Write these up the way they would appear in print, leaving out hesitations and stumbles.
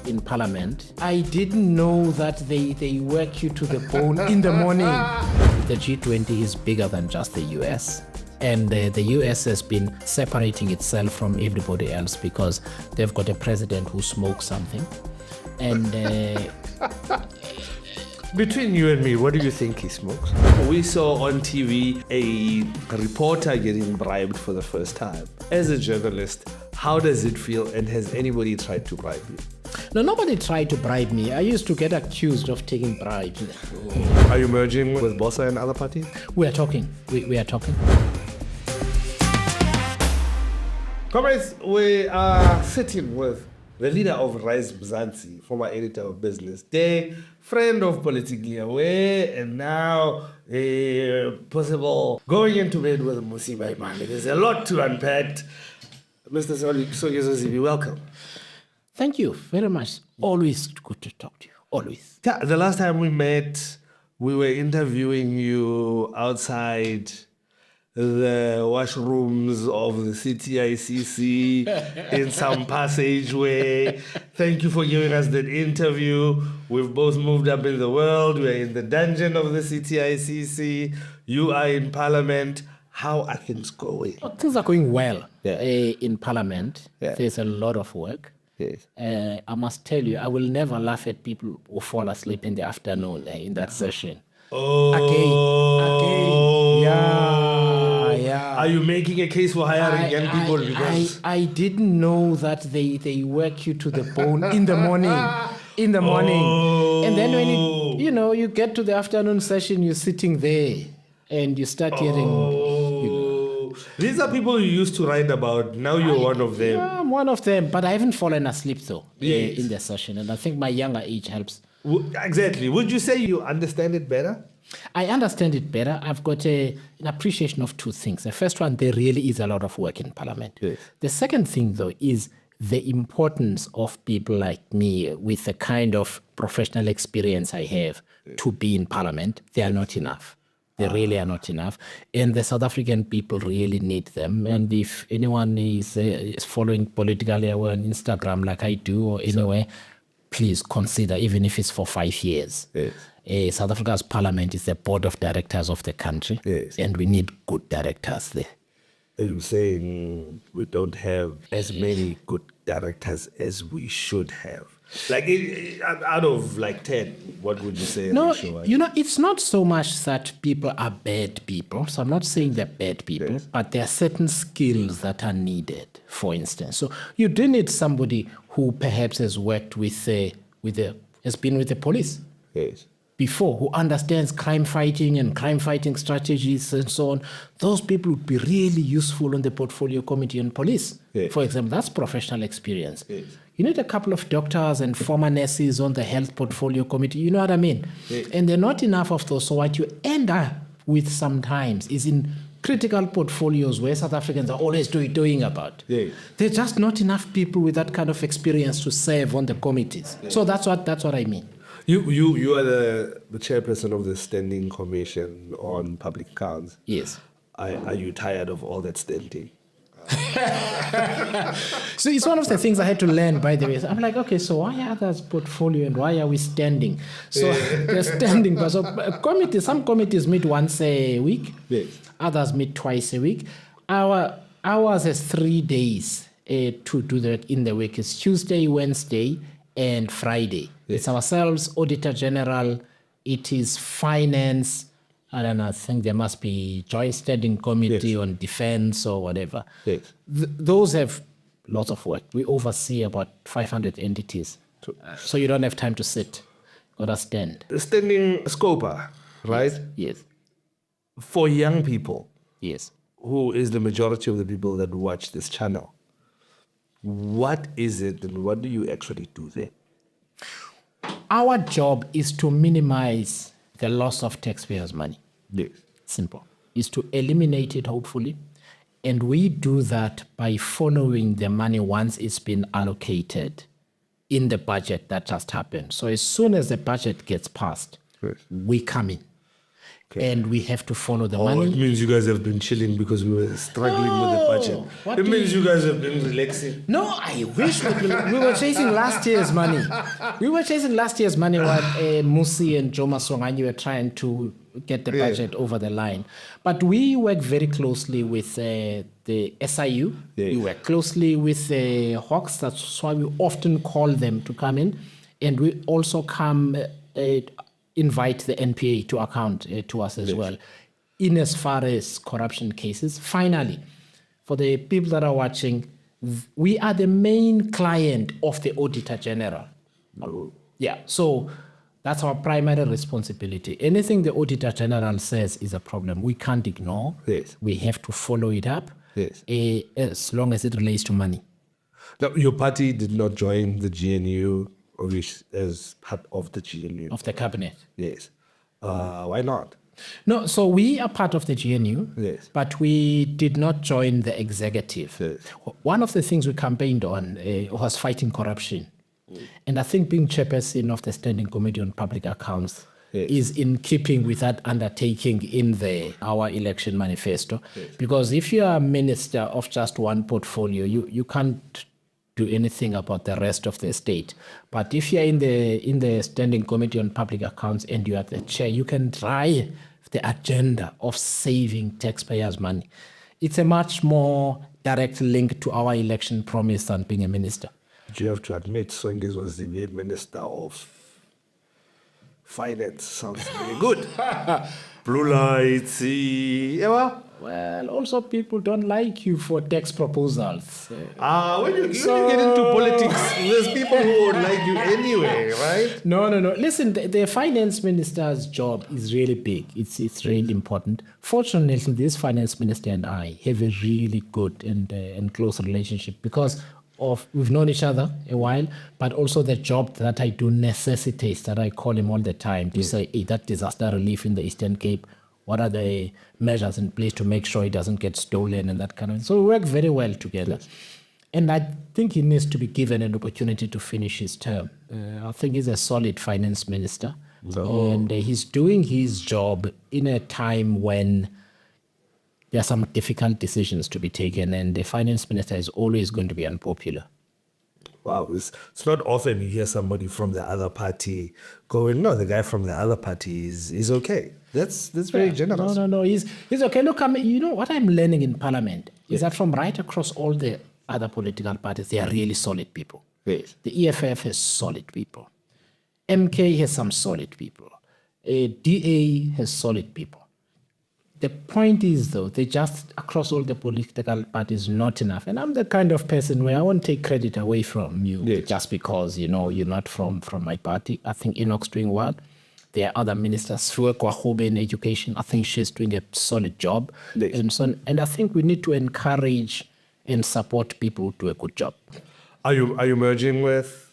in Parliament. I didn't know that they work you to the bone in the morning. The G20 is bigger than just the US. And the US has been separating itself from everybody else because they've got a president who smokes something. And between you and me, what do you think he smokes? We saw on TV a reporter getting bribed for the first time. As a journalist, how does it feel, and has anybody tried to bribe you? No, nobody tried to bribe me. I used to get accused of taking bribes. Are you merging with BOSA and other parties? We are talking. We are talking. Comrades, we are sitting with the leader of Rise Mzansi, former editor of Business Day, friend of Politically Aware, and now a possible going into bed with Musiba Imane. There's a lot to unpack. Mr. Songezo Zibi, welcome. Thank you very much. Always good to talk to you. Always. Yeah, the last time we met, we were interviewing you outside the washrooms of the CTICC in some passageway. Thank you for giving us that interview. We've both moved up in the world. We're in the dungeon of the CTICC. You are in Parliament. How are things going? Oh, things are going well in Parliament. Yeah. There's a lot of work. Yes. I must tell you, I will never laugh at people who fall asleep in the afternoon in that session. Oh. Again. Yeah. Are you making a case for hiring young people? Because I didn't know that they work you to the bone in the morning. In the morning. And then when you get to the afternoon session, you're sitting there and you start hearing. These are people you used to write about. Now you're one of them. Yeah, I'm one of them. But I haven't fallen asleep, though, in the session. And I think my younger age helps. Exactly. Would you say you understand it better? I understand it better. I've got an appreciation of two things. The first one, there really is a lot of work in Parliament. Yes. The second thing, though, is the importance of people like me with the kind of professional experience I have to be in Parliament. They are not enough. They really are not enough. And the South African people really need them. And if anyone is following Politically Aware on Instagram like I do or anywhere, please consider, even if it's for 5 years. Yes. South Africa's Parliament is the board of directors of the country. Yes. And we need good directors there. I'm saying we don't have as many good directors as we should have. Like out of like 10, what would you say? No, it's not so much that people are bad people. So I'm not saying they're bad people, Yes. but there are certain skills that are needed, for instance. So you do need somebody who perhaps has worked has been with the police Yes. before, who understands crime fighting and crime fighting strategies and so on. Those people would be really useful on the portfolio committee on police. Yes. For example, that's professional experience. Yes. You need a couple of doctors and former nurses on the health portfolio committee. You know what I mean? Yes. And there are not enough of those. So what you end up with sometimes is in critical portfolios where South Africans are always doing about. Yes. There's just not enough people with that kind of experience to serve on the committees. Yes. So that's what I mean. You are the chairperson of the Standing Commission on Public Accounts. Yes. Are you tired of all that standing? So it's one of the things I had to learn, by the way. I'm like, okay, so why are others portfolio and why are we standing? So they're standing. But so some committees meet once a week. Yes. Others meet twice a week. Ours has 3 days to do that in the week. It's Tuesday, Wednesday, and Friday. Yes. It's ourselves, Auditor General. It is Finance. I don't know, I think there must be Joint Standing Committee on Defense or whatever. Yes. Those have lots of work. We oversee about 500 entities. So you don't have time to sit or to stand. Standing Scopa, right? Yes. For young people, Yes. who is the majority of the people that watch this channel, what is it and what do you actually do there? Our job is to minimize the loss of taxpayers' money. Yes. Simple. Is to eliminate it, hopefully. And we do that by following the money once it's been allocated in the budget that just happened. So as soon as the budget gets passed, Yes. we come in. and we have to follow the Oh, money. it means you guys have been chilling because we were struggling with the budget. What It do means you- you guys have been relaxing. No, I wish we were chasing last year's money. We were chasing last year's money while Musi and Joma Songanyi were trying to get the budget over the line. But we work very closely with the SIU. Yeah. We work closely with the Hawks. That's why we often call them to come in. And we also invite the NPA to account to us as well. In as far as corruption cases, finally, for the people that are watching, we are the main client of the Auditor General. Yeah, so that's our primary responsibility. Anything the Auditor General says is a problem. We can't ignore. Yes. We have to follow it up. Yes. As long as it relates to money. Now, your party did not join the GNU as part of the GNU. Of the cabinet. Yes. Why not? No, so we are part of the GNU, Yes. but we did not join the executive. Yes. One of the things we campaigned on was fighting corruption. And I think being chairperson of the Standing Committee on Public Accounts is in keeping with that undertaking in our election manifesto. Because if you are a minister of just one portfolio, you can't do anything about the rest of the state. But if you're in the Standing Committee on Public Accounts and you are the chair, you can drive the agenda of saving taxpayers' money. It's a much more direct link to our election promise than being a minister. You have to admit, Songezo Zibi, Minister of Finance, sounds very good. Blue lights, yeah. Well, also people don't like you for tax proposals. When you get into politics, there's people who would like you anyway, right? No. Listen, the finance minister's job is really big. It's really important. Fortunately, this finance minister and I have a really good and close relationship because we've known each other a while, but also the job that I do necessitates that I call him all the time to say, hey, that disaster relief in the Eastern Cape, what are the measures in place to make sure it doesn't get stolen and that kind of thing. So we work very well together. Yes. And I think he needs to be given an opportunity to finish his term. I think he's a solid finance minister. And he's doing his job in a time when there are some difficult decisions to be taken, and the finance minister is always going to be unpopular. Wow, it's not often you hear somebody from the other party going, no, the guy from the other party is okay. That's very generous. No, he's okay. Look, you know what I'm learning in Parliament is that from right across all the other political parties, they are really solid people. Yes. The EFF has solid people. MK has some solid people. DA has solid people. The point is, though, they just, across all the political parties, not enough. And I'm the kind of person where I won't take credit away from you just because, you're not from my party. I think Enoch's doing well. There are other ministers, Sue Kwahobe in education. I think she's doing a solid job. Yes. And so on. And I think we need to encourage and support people who do a good job. Are you merging with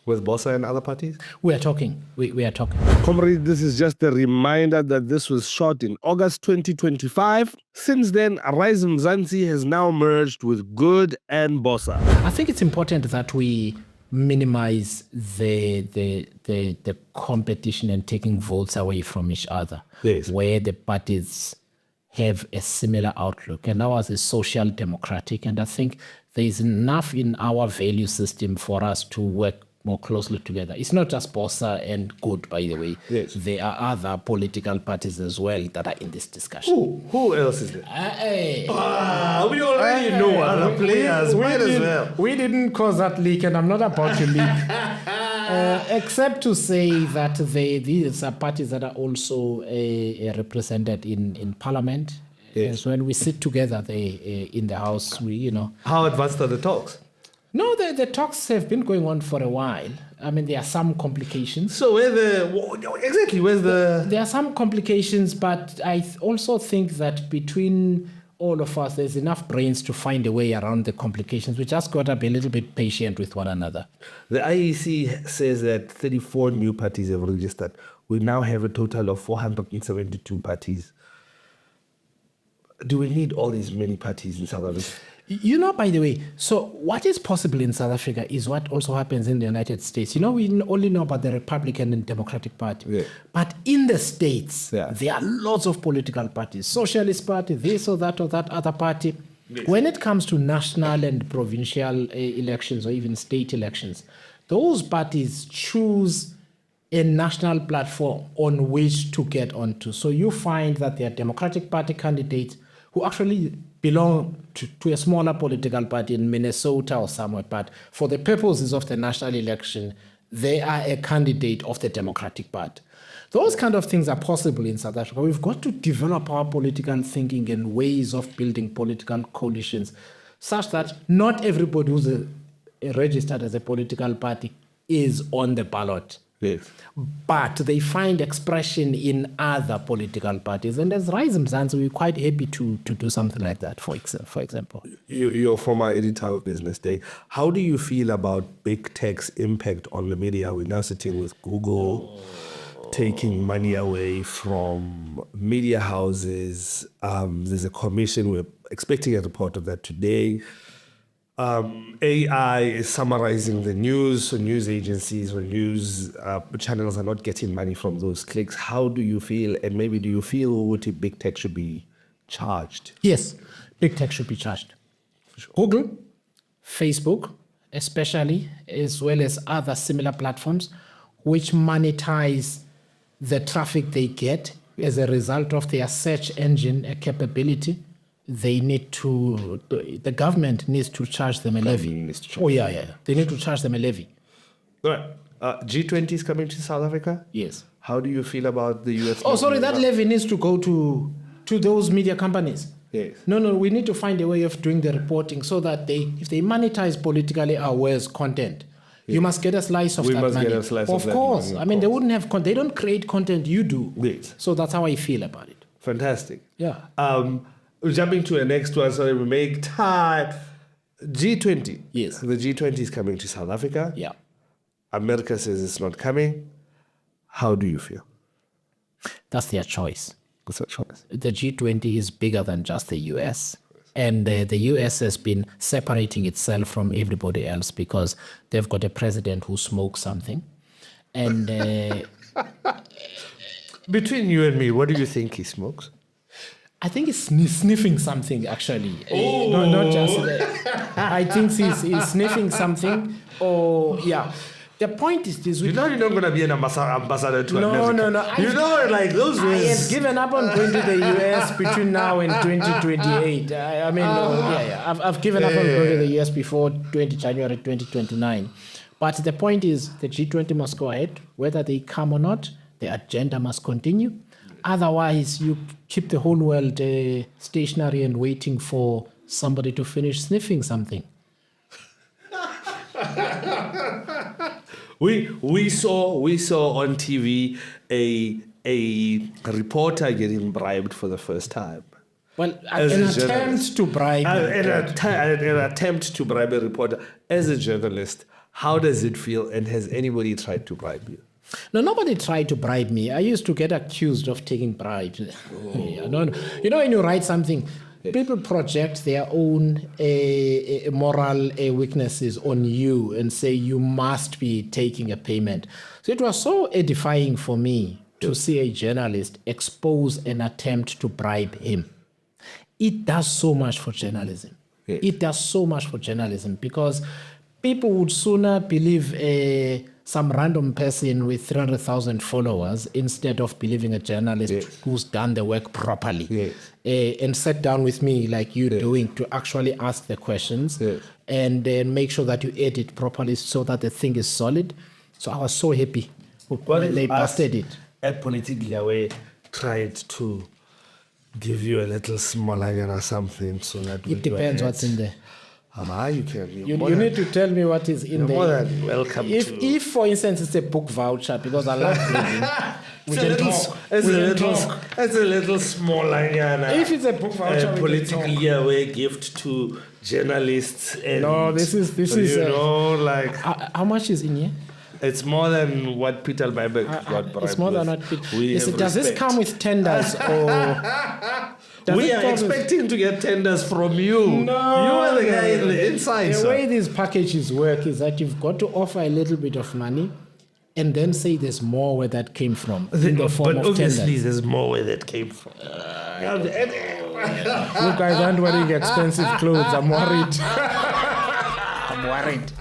BOSA and other parties? We are talking. We are talking. Comrade, this is just a reminder that this was shot in August 2025. Since then, Rise Mzansi has now merged with Good and BOSA. I think it's important that we minimize the competition and taking votes away from each other. Yes. Where the parties have a similar outlook. And ours is social democratic. And I think there is enough in our value system for us to work more closely together. It's not just BOSA and Good, by the way. Yes. There are other political parties as well that are in this discussion. Who else is there? We already know other players. We didn't cause that leak, and I'm not about to leak. Except to say that these are parties that are also represented in Parliament. Yes. So when we sit together in the House, How advanced are the talks? No, the talks have been going on for a while. I mean, there are some complications. So where's the... There are some complications, but I also think that between all of us, there's enough brains to find a way around the complications. We just got to be a little bit patient with one another. The IEC says that 34 new parties have registered. We now have a total of 472 parties. Do we need all these many parties in South Africa? You know, by the way, so what is possible in South Africa is what also happens in the United States. You know, we only know about the Republican and Democratic Party. Yeah. But in the States, Yeah. there are lots of political parties. Socialist Party, this or that other party. Yes. When it comes to national and provincial elections or even state elections, those parties choose a national platform on which to get onto. So you find that there are Democratic Party candidates who actually belong to a smaller political party in Minnesota or somewhere, but for the purposes of the national election, they are a candidate of the Democratic Party. Those kind of things are possible in South Africa. We've got to develop our political thinking and ways of building political coalitions such that not everybody who's registered as a political party is on the ballot. Yes. But they find expression in other political parties. And as Rise Mzansi, we're quite happy to do something like that, for example. You're former editor of Business Day. How do you feel about big tech's impact on the media? We're now sitting with Google taking money away from media houses. There's a commission. We're expecting a report of that today. AI is summarizing the news, so news agencies or news channels are not getting money from those clicks. How do you feel, and maybe do you feel what big tech should be charged? Yes, big tech should be charged. Sure. Google, Facebook, especially, as well as other similar platforms, which monetize the traffic they get as a result of their search engine capability. They need to, the government needs to charge them a levy. Oh, yeah. They need to charge them a levy. All right. G20 is coming to South Africa? Yes. How do you feel about the US? Oh, sorry, that levy needs to go to those media companies. Yes. No, we need to find a way of doing the reporting so that if they monetize politically aware content, you must get a slice of that money. We must get a slice of that money. Of course. I mean, they wouldn't have, they don't create content, you do. Yes. So that's how I feel about it. Fantastic. Yeah. Jumping to the next one, so we make time. G20. Yes. The G20 is coming to South Africa. Yeah. America says it's not coming. How do you feel? That's their choice. What's that choice? The G20 is bigger than just the US. And the US has been separating itself from everybody else because they've got a president who smokes something. And between you and me, what do you think he smokes? I think he's sniffing something, actually. Not just I think he's sniffing something. Or, yeah. The point is this. You know you're not going to be an ambassador to America. No. You know, like those words. I have given up on going to the US between now and 2028. I've given up on going to the US before January 2029. But the point is the G20 must go ahead. Whether they come or not, the agenda must continue. Otherwise, you keep the whole world stationary and waiting for somebody to finish sniffing something. We saw on TV a reporter getting bribed for the first time. Well, an attempt to bribe. An attempt to bribe a reporter. As a journalist, how does it feel, and has anybody tried to bribe you? No, nobody tried to bribe me. I used to get accused of taking bribes. You know, when you write something, people project their own moral weaknesses on you and say you must be taking a payment. So it was so edifying for me to see a journalist expose an attempt to bribe him. It does so much for journalism. Yes. It does so much for journalism because people would sooner believe some random person with 300,000 followers instead of believing a journalist who's done the work properly and sat down with me like you're doing to actually ask the questions and then make sure that you edit properly so that the thing is solid. So I was so happy when they busted it. At Politically Aware tried to give you a little smaller or something so that it depends what's in there. You need to tell me what is in there. More than welcome. If, for instance, it's a book voucher, because I love reading, it's a little smaller. If it's a book voucher, Politically Aware gift to journalists. And no, this is like how much is in here? It's more than what Peter Bybeck got bribed. It's more than what Peter. Does this come with tenders or? We are expecting to get tenders from you. No, you are the guy in the inside. The sir. way these packages work is that you've got to offer a little bit of money and then say there's more where that came from in the form But of obviously, tenders. there's more where that came from. You guys aren't wearing expensive clothes. I'm worried. I'm worried.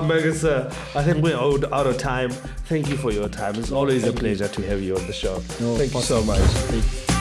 Mega sir, I think we're out of time. Thank you for your time. It's always a pleasure to have you on the show. No, Thank you so much.